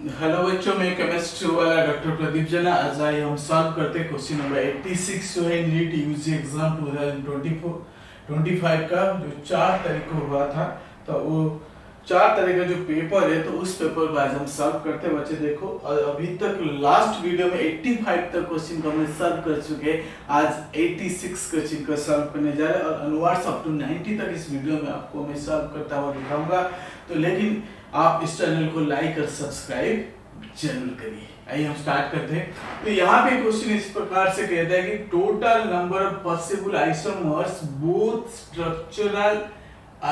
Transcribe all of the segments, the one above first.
Hello बच्चों, मैं chemistry वाला डॉक्टर प्रदीप जना। आज आइए हम सॉल्व करते हैं क्वेश्चन नंबर 86 जो है नीट यूजी एग्जाम 2024-25 का, जो 4 तारीख को हुआ था। तो वो 4 तारीख का जो पेपर है, तो उस पेपर को आज हम सॉल्व करते हैं। बच्चे देखो, अभी तक लास्ट वीडियो में 85 तक क्वेश्चन को हमने सॉल्व कर चुके हैं। आज 86 क्वेश्चन को सॉल्व करने जा रहे हैं और अनवर्ड्स अप टू 90 तक इस वीडियो में आपको मैं सॉल्व करता हुआ दिखाऊंगा। तो लेकिन आप इस चैनल को लाइक और सब्सक्राइब जरूर करिए। आइए हम स्टार्ट करते हैं। तो यहाँ पे क्वेश्चन इस प्रकार से कहता है कि total number of possible isomers both structural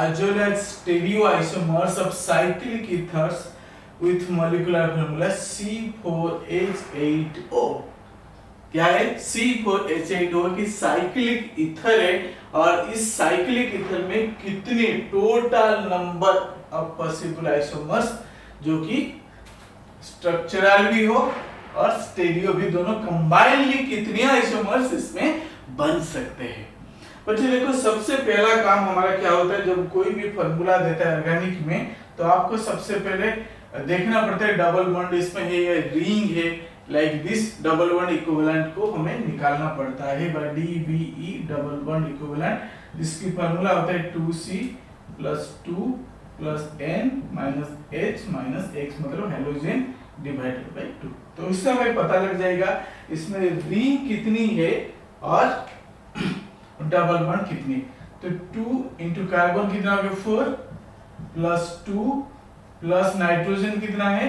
as well as stereo isomers of cyclic ethers with molecular formula C4H8O। क्या है? C4H8O की साइक्लिक ईथर है और इस साइक्लिक ईथर में कितने total number of possible isomers जो कि स्ट्रक्चरल भी हो और स्टेरियो भी, दोनों कंबाइनली कितने आइसोमर्स इसमें बन सकते हैं। बच्चे देखो, सबसे पहला काम हमारा क्या होता है, जब कोई भी फार्मूला देता है ऑर्गेनिक में, तो आपको सबसे पहले देखना पड़ता है डबल बॉन्ड इसमें है या रिंग है, like this double bond equivalent को हमें निकालना पड़ता है by DBE double bond equivalent, जिसकी फार्मूला होता है 2C + 2 + N - H - X, मतलब हेलोजन डिवाइडेड बाय 2। तो इससे हमें पता लग जाएगा इसमें रिंग कितनी है और डबल बॉन्ड कितनी। तो 2 * कार्बन कितना हो गया 4 + 2 + नाइट्रोजन कितना है,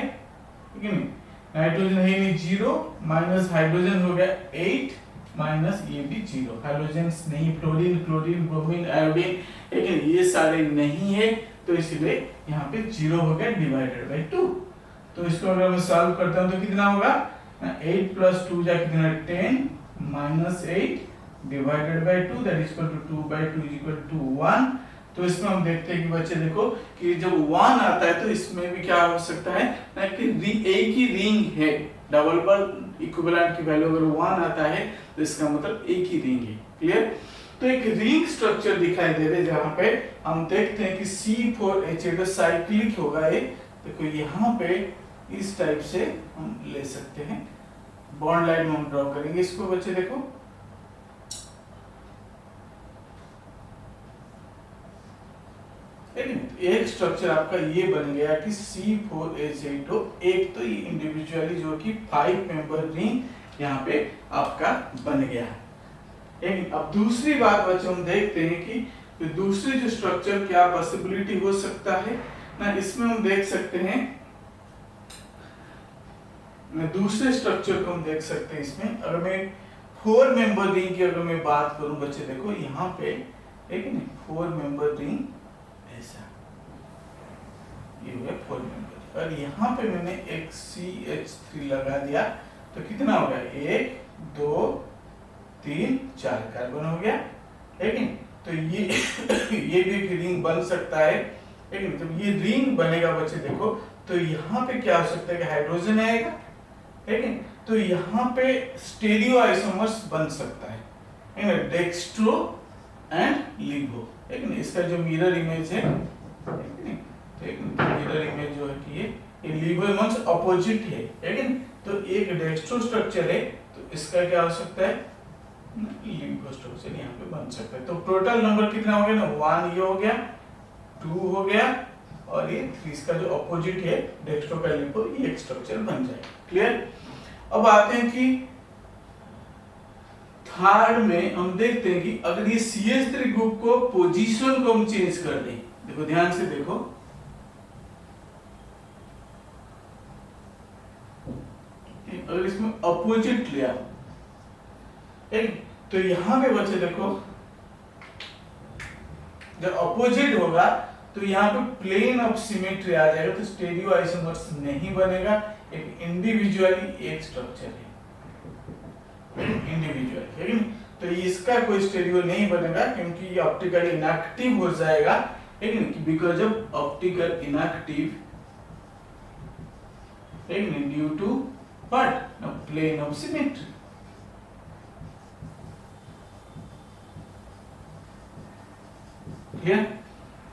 ठीक है नहीं, नाइट्रोजन है नहीं 0, माइनस हाइड्रोजन हो गया 8 माइनस ये भी 0, हाइड्रोजन्स नहीं, फ्लोरीन, क्लोरीन, ब्रोमीन, आयोडीन, लेकिन ये सारे नहीं है, तो इसलिए यहाँ पे 0 हो गया डिवाइडेड बाय 2। तो इसको अगर मैं सॉल्व करता हूँ तो कितना होगा, 8 + 2 जा कितना 10 - 8 divided by 2, that is equal to 2/2 = 1। तो इसमें हम देखते हैं कि बच्चे देखो कि जब 1 आता है तो इसमें भी क्या हो सकता है ना, कि एक ही रिंग है, डबल बॉन्ड इक्विवेलेंट की वैल्यू अगर 1 आता है तो इसका मतलब एक ही रिंग है। क्लियर? तो एक रिंग स्ट्रक्चर दिखाई दे रहे हैं जहां पे हम देखते हैं कि C4H8 साइक्लिक होगा ये। देखो यहाँ पे इस टाइप से हम ले सकते हैं, बॉन्ड लाइन में हम ड्रॉ करेंगे इसको। बच्चे देखो, एक स्ट्रक्चर आपका ये बन गया कि C4H8O, एक तो ये इंडिविजुअली जो कि 5 मेंबर रिंग यहाँ पे आपका बन गया है। लेकिन अब दूसरी बात बच्चे हम देखते हैं कि दूसरी जो स्ट्रक्चर क्या पॉसिबिलिटी हो सकता है ना, इसमें हम देख सकते हैं दूसरे स्ट्रक्चर को हम देख सकते हैं इसमें। अगर मैं 4 मेंबर रिंग की अगर मैं बात करूं बच्चे देखो यहाँ पे, ठीक है ना, 4 मेंबर रिंग ऐसा, ये हो गया 4 मेंबर, और यहाँ पे मैंने एक CH3 लगा दिया तो कितना हो गया 1 2 3 4 कार्बन हो गया, लेकिन तो ये ये भी एक रिंग बन सकता है। लेकिन जब ये रिंग बनेगा बच्चे देखो, तो यहाँ पे क्या हो सकता है कि हाइड्रोजन आएगा, लेकिन तो यहाँ पे स्टेरियो आइसोमर्स बन सकता है, डेक्स्ट्रो एंड लिवो। लेकिन इसका जो मिरर इमेज है, मिरर इमेज जो है कि ये लिवो मींस अपोजिट है, लेकिन तो एक डेक्स्ट्रो स्ट्रक्चर है, तो इसका क्या हो सकता है लिवो स्ट्रक्चर यहाँ पे बन सकता है। तो टोटल नंबर कितना हो गया ना, 1 ये हो गया, 2 हो गया, और ये 3 इसका जो अपोजिट है डेक्स्ट्रो का लिवो, ये एक स्ट्रक्चर बन जाएगा। क्लियर? अब आते हैं कि थर्ड में हम देखते हैं कि अगर ये CH3 ग्रुप को पोजीशन को हम चेंज कर दें, देखो ध्यान से देखो, अगर इसमें अपोजिट लिया तो यहां पे बच्चे देखो जब अपोजिट होगा तो यहाँ पे प्लेन ऑफ सिमेट्री आ जाएगा, तो स्टेरियो आइसोमर्स नहीं बनेगा, एक इंडिविजुअली एक स्ट्रक्चर है इंडिविजुअल, लेकिन तो इसका कोई स्टेरियो नहीं बनेगा क्योंकि ये ऑप्टिकली इनएक्टिव हो जाएगा, लेकिन बिकॉज ऑफ ऑप्टिकल इनएक्टिव, लेकिन due to what, plane of symmetry. Clear?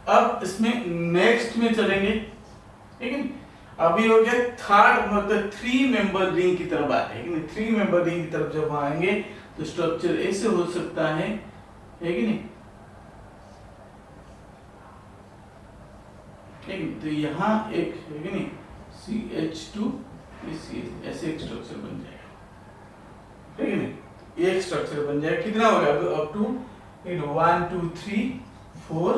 अब इसमें नेक्स्ट में चलेंगे, लेकिन अभी हो गया थर्ड, मतलब 3 मेंबर रिंग की तरफ आते हैं, 3 मेंबर रिंग की तरफ जब आएंगे तो स्ट्रक्चर ऐसे हो सकता है कि नहीं, ठीक है। तो यहाँ एक है कि नहीं CH2 ऐसे एक स्ट्रक्चर बन जाएगा, ठीक है नहीं, एक स्ट्रक्चर बन जाएगा। कितना हो गया अप टू 1 2 3 4,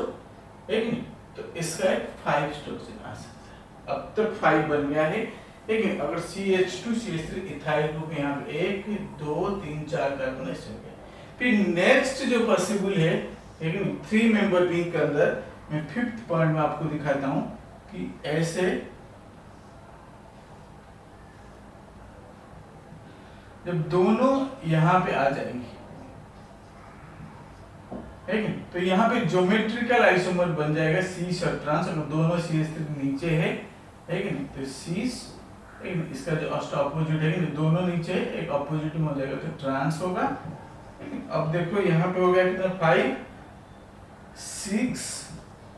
है कि नहीं। तो इसका एक 5 स्ट्रक्चर आ सकता है। अब तक 5 बन गया है, ठीक है। अगर CH2 CH3 इथाइल ग्रुप यहाँ पे 1 2 3 4 कार्बन ऐसे हो गया। फिर नेक्स्ट जो पॉसिबल है कि नहीं 3 मेंबर रिंग के अंदर, मैं 5th पॉइंट में आपको दिखाता हूं कि ऐसे जब दोनों यहाँ पे आ जाएंगे, है कि तो यहाँ पे ज्योमेट्रिकल आइसोमर बन जाएगा शीश और ट्रांस, अगर दोनों CH3 नीचे है कि नहीं, तो शीश, इसका जो ऑपोजिट है कि नहीं, दोनों नीचे एक ऑपोजिट में हो जाएगा तो ट्रांस होगा। अब देखो यहाँ पे हो गया कितना 5 6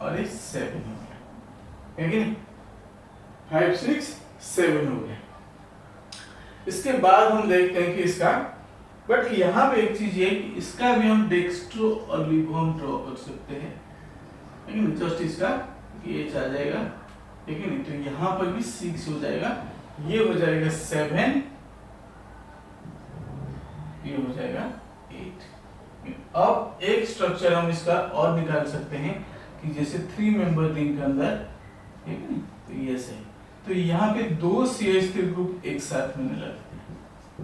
और 7 हो गया, है कि नहीं, 5 6 7 हो गया। इसके बाद हम देखते हैं कि इसका, बट यहाँ पे एक चीज है कि इसका भी हम डेक्स्ट्रो और लिबो हम ड्रॉ कर सकते हैं, लेकिन जस्ट इसका ये आ जाएगा, ठीक है नहीं। तो यहाँ पर भी 6 हो जाएगा, ये हो जाएगा 7, ये हो जाएगा 8। अब एक स्ट्रक्चर हम इसका और निकाल सकते हैं कि जैसे 3 मेंबर रिंग के अंदर, ठीक है, तो ये सही। तो यहाँ पे 2 CH3 ग्रुप एक साथ में लगते हैं,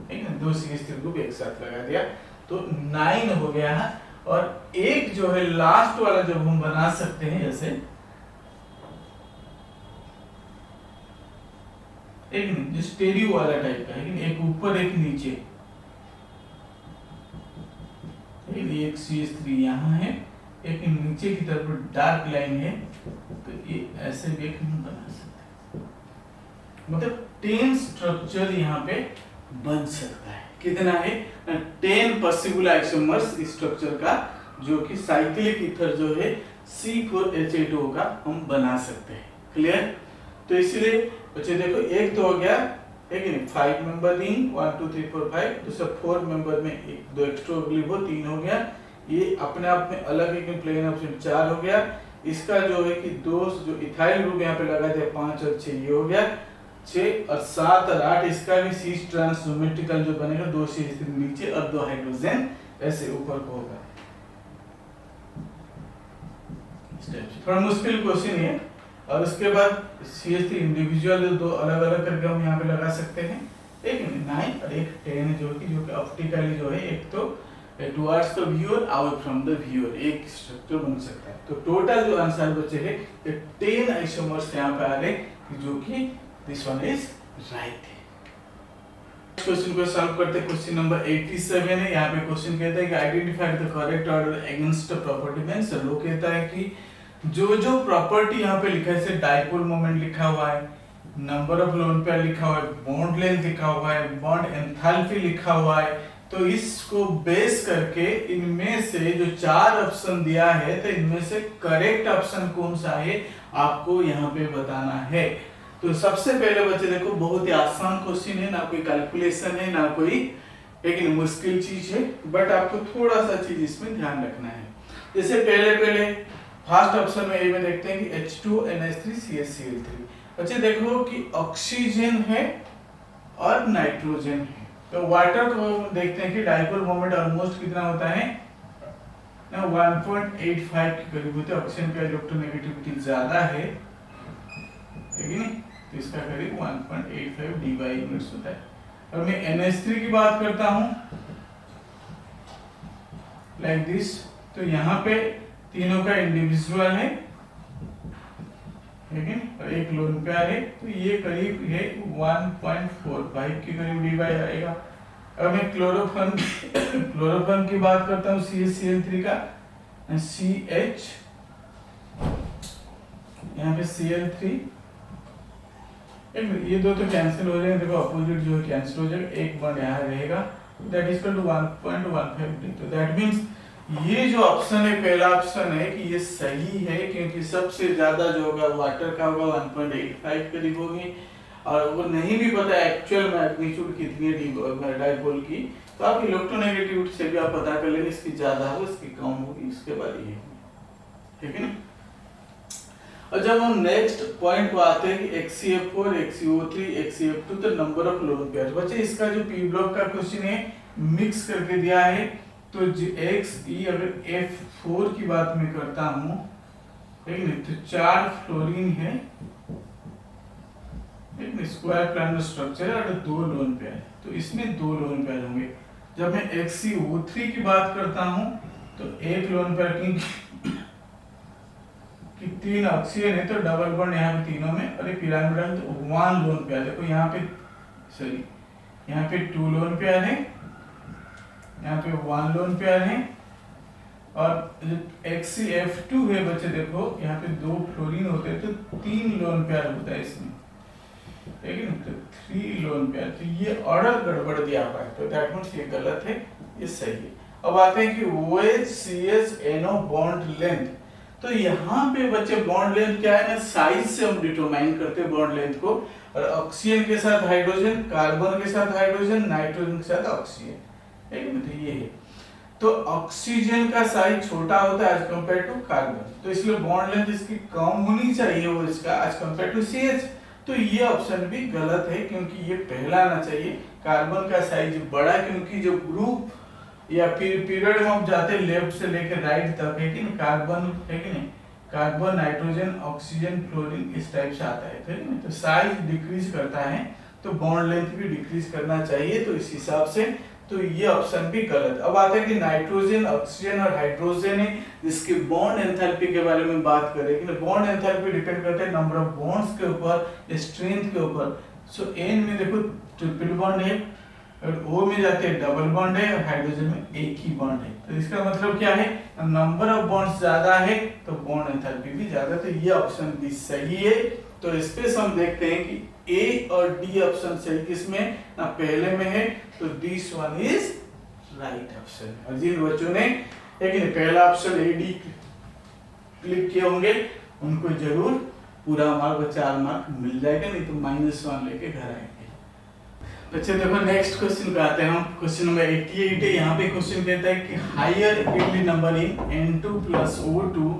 ठीक है, 2 CH3 ग्रुप एक साथ लगा दिया तो 9 हो गया है। और एक जो है लास्ट वाला जब हम बना सकते हैं, जैसे एक जो स्टेरियो वाला टाइप का है, एक ऊपर एक नीचे, एक CH3 यहाँ है, एक नीचे की तरफ डार्क लाइन है, तो ये ऐसे भी एक हम बना सकते हैं, मतलब 10 स्ट्रक्चर यहाँ पे बन सकता है। कितना है 10 पॉसिबल आइसोमर्स स्ट्रक्चर का, जो कि साइक्लिक ईथर जो है C4H8O का हम बना सकते हैं। क्लियर। तो इसलिए बच्चे देखो एक तो हो गया, है कि नहीं, 5 मेंबर रिंग 1 2 3 4 5, दूसरा 4 मेंबर में एक 2 एक्स्ट्रा ग्लिबो 3 हो गया, ये अपने आप में अलग एक प्लेन ऑप्शन 4 हो गया। इसका जो है कि 2 जो इथाइल ग्रुप यहाँ पे लगा दिया 5 और 6, ये हो गया 6 और 7 और 8, इसका भी शीश ट्रांस ज्योमेट्रिकल जो बनेगा 2 CH3 नीचे और 2 हाइड्रोजन ऐसे ऊपर को होगा। थोड़ा मुश्किल क्वेश्चन है। और उसके बाद CH3 इंडिविजुअल 2 अलग अलग करके हम यहाँ पे लगा सकते हैं, एक 9 और एक 10 जो कि ऑप्टिकली जो है, एक तो towards the viewer away from the viewer एक स्ट्रक्चर बन सकता है। तो टोटल जो आंसर बचे है 10 आइसोमर्स यहाँ पे आ गए, जो कि this one is right. Question को सॉल्व करते हैं। क्वेश्चन नंबर 87 है। यहाँ पे क्वेश्चन कहता है कि identify the correct order against property means, वो कहता है कि जो प्रॉपर्टी यहाँ पे लिखा है, जैसे डाइपोल मोमेंट लिखा हुआ है, नंबर ऑफ लोन पेयर लिखा हुआ है, बॉन्ड लेंथ लिखा हुआ है, बॉन्ड एंथैल्पी लिखा हुआ है, तो इसको बेस करके इनमें से जो 4 ऑप्शन दिया है, तो इनमें से करेक्ट ऑप्शन कौन सा है आपको यहाँ पे बताना है। तो सबसे पहले बच्चे देखो, बहुत ही आसान क्वेश्चन है, ना कोई कैलकुलेशन है, ना कोई एक मुश्किल चीज है, बट आपको थोड़ा सा चीज इसमें ध्यान रखना है। जैसे पहले फर्स्ट ऑप्शन में ए में देखते हैं कि H2NH3CH3। बच्चे देखो कि ऑक्सीजन है और नाइट्रोजन है। तो वाटर को देखते हैं कि डाइपोल मोमेंट ऑलमोस्ट कितना होता है ना, 1.85 के करीब होता है। ऑक्सीजन का इलेक्ट्रोनेगेटिविटी ज्यादा है, ठीक है, तो इसका करीब 1.85 dy यूनिट्स होता है। और मैं NH3 की बात करता हूं लाइक दिस, तो यहाँ पे तीनों का इंडिविजुअल है, ठीक है, और एक लोन पेयर है, तो ये करीब है 1.45 के करीब dy आएगा। अब मैं क्लोरोफॉर्म की बात करता हूँ CH3 का, CH यहाँ पे Cl3, ये दो तो कैंसिल हो जाएंगे, देखो अपोजिट जो है कैंसिल हो जाएगा, एक बॉन्ड यहाँ रहेगा, that is equal to 1.15 D. तो दैट मींस ये जो ऑप्शन है, पहला ऑप्शन है कि ये सही है, क्योंकि सबसे ज्यादा जो होगा वाटर का होगा 1.85 करीब होगी, और वो नहीं भी पता एक्चुअल मैग्नीट्यूड कितनी है डाइपोल की, तो आप इलेक्ट्रोनेगेटिविटी से भी आप पता कर लेंगे, इसकी ज्यादा हो इसकी कम होगी, इसके बाद ये, ठीक है ना। और जब हम नेक्स्ट पॉइंट पे आते हैं कि XCF4, XCO3, XCF2, तो नंबर ऑफ लोन पेयर। बच्चे इसका जो पी ब्लॉक का क्वेश्चन है मिक्स करके दिया है, तो XE अगर F4 की बात मैं करता हूँ, ठीक है, तो 4 फ्लोरीन है, एक स्क्वायर प्लानर स्ट्रक्चर और 2 लोन पेयर, तो इसमें 2 लोन पेयर होंगे। जब मैं XCO3 की बात करता हूँ तो 1 लोन पेयर कि 3 ऑक्सीजन है, तो डबल बॉन्ड यहाँ पे तीनों में, और ये पिरामिडल तो 1 लोन पेयर। देखो यहाँ पे सॉरी यहाँ पे 2 लोन पेयर है, यहाँ पे 1 लोन पेयर है, और XCF2 है बच्चे, देखो यहाँ पे 2 फ्लोरीन होते हैं तो 3 लोन पेयर होता है इसमें, ठीक है ना, तो 3 लोन पेयर। तो ये ऑर्डर गड़बड़ दिया हुआ है, तो दैट मींस ये गलत है, ये सही है। अब आते हैं कि OH-CH-NO बॉन्ड लेंथ। तो यहाँ पे बच्चे बॉन्ड लेंथ क्या है ना, साइज से हम डिटरमाइन करते हैं बॉन्ड लेंथ को, और ऑक्सीजन के साथ हाइड्रोजन, कार्बन के साथ हाइड्रोजन, नाइट्रोजन के साथ ऑक्सीजन, ठीक है, तो ये है। तो ऑक्सीजन का साइज छोटा होता है एज कंपेयर टू कार्बन, तो इसलिए बॉन्ड लेंथ इसकी कम होनी चाहिए वो इसका एज कंपेयर टू CH। तो ये ऑप्शन भी गलत है, क्योंकि ये पहला आना चाहिए, कार्बन का साइज बड़ा, क्योंकि जो ग्रुप या फिर पीरियड में हम जाते हैं लेफ्ट से लेकर राइट तक, है कि नहीं, कार्बन है कि नहीं, कार्बन, नाइट्रोजन, ऑक्सीजन, फ्लोरीन, इस टाइप से आता है, ठीक है। तो साइज डिक्रीज करता है, तो बॉन्ड लेंथ भी डिक्रीज करना चाहिए, तो इस हिसाब से तो ये ऑप्शन भी गलत। अब आता है कि नाइट्रोजन, ऑक्सीजन और हाइड्रोजन है, जिसकी बॉन्ड एंथैल्पी के बारे में बात करें कि बॉन्ड एंथैल्पी डिपेंड करता है नंबर ऑफ बॉन्ड्स के ऊपर, स्ट्रेंथ के ऊपर। सो N में देखो ट्रिपल बॉन्ड है, और O में जाते हैं डबल बॉन्ड है, और हाइड्रोजन में एक ही बॉन्ड है। तो इसका मतलब क्या है, नंबर ऑफ बॉन्ड्स ज्यादा है तो बॉन्ड एंथैल्पी भी ज्यादा, तो ये ऑप्शन भी सही है। तो इस पे हम देखते हैं कि A और D ऑप्शन सही किसमें ना, पहले में है, तो this one is right option. और जिन बच्चों ने पहला ऑप्शन AD क्लिक किए होंगे उनको जरूर पूरा मार्क 4 मार्क मिल जाएगा, नहीं तो -1 लेके घर आएंगे। बच्चे देखो नेक्स्ट क्वेश्चन पे आते हैं हम, क्वेश्चन नंबर 88 है। यहाँ पे क्वेश्चन कहता है कि higher equilibrium number in N2 + O2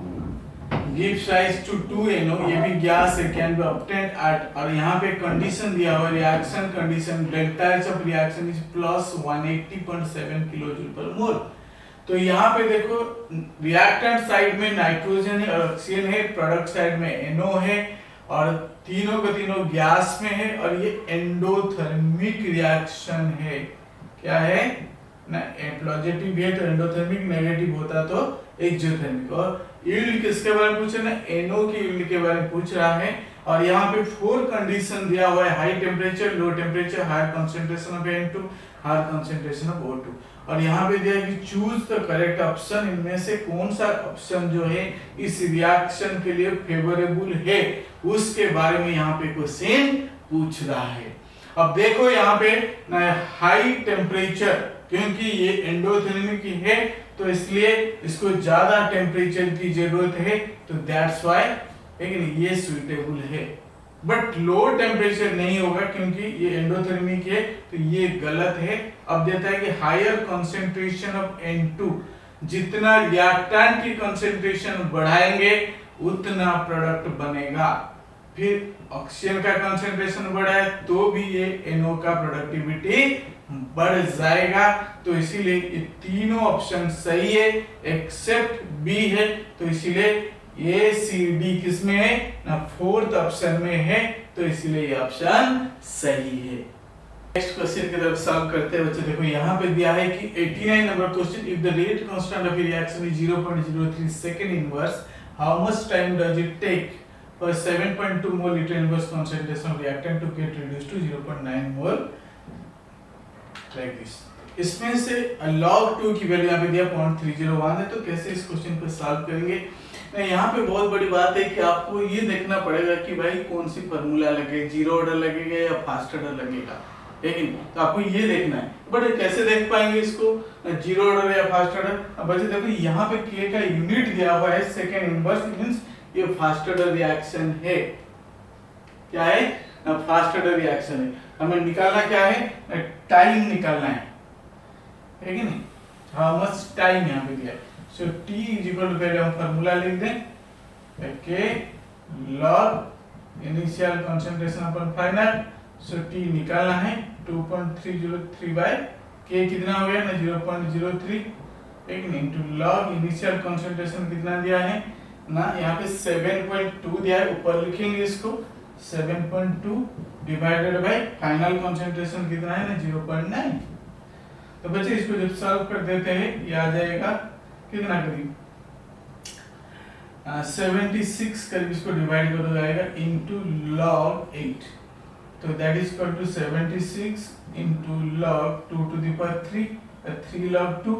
gives rise to 2NO, ये भी गैस है, कैन बी ऑब्टेन्ड एट, और यहाँ पे कंडीशन दिया हुआ reaction condition, delta H of reaction is +180.7 kJ/mol। तो यहाँ पे देखो रिएक्टेंट साइड में नाइट्रोजन है और ऑक्सीजन है, प्रोडक्ट साइड में NO है, और तीनों का तीनों गैस में है, और ये एंडोथर्मिक रिएक्शन है। क्या है ना, पॉजिटिव भी है तो एंडोथर्मिक, नेगेटिव होता तो एक्सोथर्मिक। और यील्ड किसके बारे में पूछे ना, NO की यील्ड के बारे में पूछ रहा है, और यहाँ पे 4 कंडीशन दिया हुआ है, high temperature, low temperature, higher concentration of N2, higher concentration of O2। और यहाँ पे दिया है कि चूज द करेक्ट ऑप्शन, इनमें से कौन सा ऑप्शन जो है इस रिएक्शन के लिए फेवरेबल है, उसके बारे में यहाँ पे क्वेश्चन पूछ रहा है। अब देखो यहाँ पे हाई टेम्परेचर, क्योंकि ये एंडोथर्मिक है तो इसलिए इसको ज्यादा टेम्परेचर की जरूरत है, तो दैट्स व्हाई, लेकिन ये सुइटेबल है। बट लो टेम्परेचर नहीं होगा क्योंकि ये एंडोथर्मिक है, तो ये गलत है। अब देता है कि हायर कंसंट्रेशन ऑफ N2, जितना रिएक्टेंट की कंसंट्रेशन बढ़ाएंगे उतना प्रोडक्ट बनेगा। फिर ऑक्सीजन का कंसंट्रेशन बढ़ा है तो भी ये NO का प्रोडक्टिविटी बढ़ जाएगा, तो इसीलिए ये तीनों ऑप्शन सही है एक्सेप्ट B है, तो इसीलिए ACD किसमें है ना, 4th ऑप्शन में है, तो इसीलिए ये ऑप्शन सही है। नेक्स्ट क्वेश्चन की तरफ सॉल्व करते हैं बच्चे। देखो यहाँ पे दिया है कि 89 number question, if the rate constant of reaction is 0.03 second inverse, how much time does it take for 7.2 mole liter inverse concentration of reactant to get reduced to 0.9 mole like this। इसमें से log 2 की value यहाँ पे दिया 0.301 है, तो कैसे इस क्वेश्चन को सॉल्व करेंगे। यहाँ पे बहुत बड़ी बात है कि आपको ये देखना पड़ेगा कि भाई कौन सी फार्मूला लगे, जीरो ऑर्डर लगेगा या फास्ट ऑर्डर लगेगा। है कि नहीं? तो आपको ये देखना है, बट कैसे देख पाएंगे इसको, जीरो ऑर्डर या फास्ट ऑर्डर। अब बच्चे देखो यहाँ पे के का यूनिट दिया हुआ है सेकेंड इनवर्स, मींस ये फास्ट ऑर्डर रिएक्शन है। क्या है? फास्ट ऑर्डर रिएक्शन है। हमें निकालना क्या है? टाइम निकालना है कि नहीं? हाउ मच टाइम यहाँ पे दिया है। सो t इज इक्वल टू, पहले हम फार्मूला लिख दें, के लॉग इनिशियल कंसंट्रेशन अपन फाइनल। सो t निकालना है 2.303 बाय k कितना हो गया ना 0.03, एक इनटू लॉग इनिशियल कंसंट्रेशन कितना दिया है ना, यहाँ पे 7.2 दिया है, ऊपर लिखेंगे इसको 7.2 डिवाइडेड बाय फाइनल कंसंट्रेशन कितना है ना 0.9। तो बच्चे इसको जब सॉल्व कर देते हैं ये आ जाएगा कितना करीब 76 करीब, इसको डिवाइड कर जाएगा इनटू log 8, तो that is equal to 76 into log 2 to the power 3 log 2,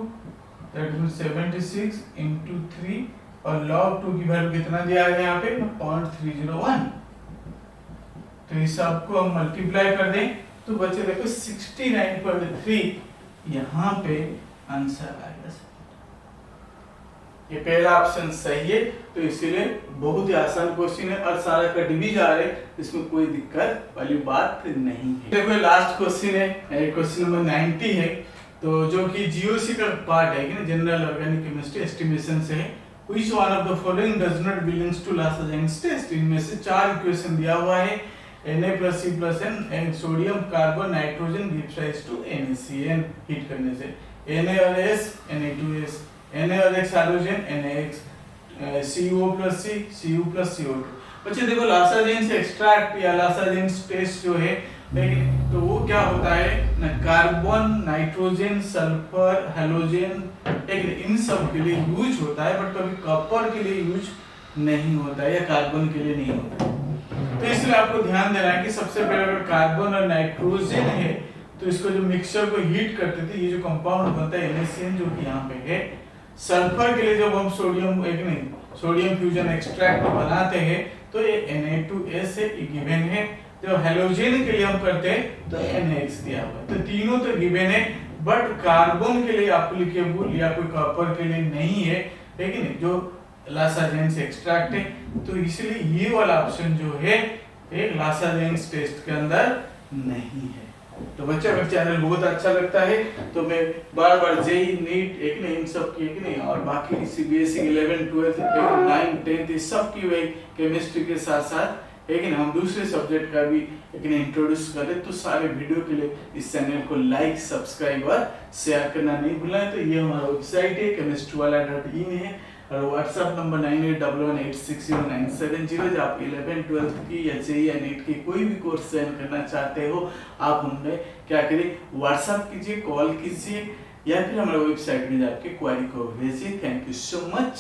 that means 76 into 3 और log 2 की वैल्यू कितना दिया है यहाँ पे 0.301। तो इस सब को हम मल्टीप्लाई कर दें तो बच्चे देखो 69.3 यहाँ पे आंसर आएगा। ये पहला ऑप्शन सही है, तो इसीलिए बहुत ही आसान क्वेश्चन है और सारा कट भी जा रहे, इसमें कोई दिक्कत वाली बात नहीं है। देखो लास्ट क्वेश्चन है, क्वेश्चन नंबर 90 है, तो जो कि जीओसी का पार्ट है कि जनरल ऑर्गेनिक केमिस्ट्री एस्टिमेशन से है। Which one of the following does not belongs to Lagrange test? इनमें से 4 इक्वेशन दिया हुआ है, Na plus C plus N, sodium carbon nitrogen gives rise to NaCN heat करने से, Na और S Na2S, Na और X hydrogen NaX, CO plus C Cu plus CO2। बच्चे देखो लासाजेंस एक्सट्रैक्ट या लासाजेंस टेस्ट जो है, लेकिन तो वो क्या होता है ना, कार्बन नाइट्रोजन सल्फर हैलोजन इन सब के लिए यूज होता है, बट कभी कॉपर के लिए यूज नहीं होता है या कार्बन के लिए नहीं होता है। तो इसलिए आपको ध्यान देना है कि सबसे पहले अगर कार्बन और नाइट्रोजन है तो इसको जो मिक्सचर को हीट करते थे, ये जो कंपाउंड बनता है NaCN जो कि यहाँ पे है। सल्फर के लिए जब हम सोडियम फ्यूजन एक्सट्रैक्ट बनाते हैं तो ये Na2S है, ये गिवन है। जब हैलोजन के लिए हम करते हैं तो NaX दिया हुआ है। तो तीनों तो गिवन है, बट कार्बन के लिए एप्लीकेबल या कोई कॉपर के लिए नहीं है, लेकिन जो लासाजेंस एक्सट्रैक्ट है, तो इसलिए ये वाला ऑप्शन जो है एक लासाजेंस टेस्ट के अंदर नहीं है। तो बच्चा अगर चैनल बहुत अच्छा लगता है तो मैं बार जेई नीट एक नहीं इन सब की एक नहीं और बाकी सीबीएसई 11 12 9 10 इस सब की वे केमिस्ट्री के साथ साथ लेकिन हम दूसरे सब्जेक्ट का भी लेकिन इंट्रोड्यूस करें, तो सारे वीडियो के लिए इस चैनल को लाइक सब्सक्राइब और शेयर करना नहीं भूलें। तो ये हमारा वेबसाइट है chemistrywala.in है और व्हाट्सएप नंबर 9811860970 जब आप 11 12 की या जेईई या नीट की कोई भी कोर्स ज्वाइन करना चाहते हो, आप हमें क्या करिए व्हाट्सएप कीजिए, कॉल कीजिए या फिर हमारे वेबसाइट में जाके क्वेरी को भेजिए। Thank you so much.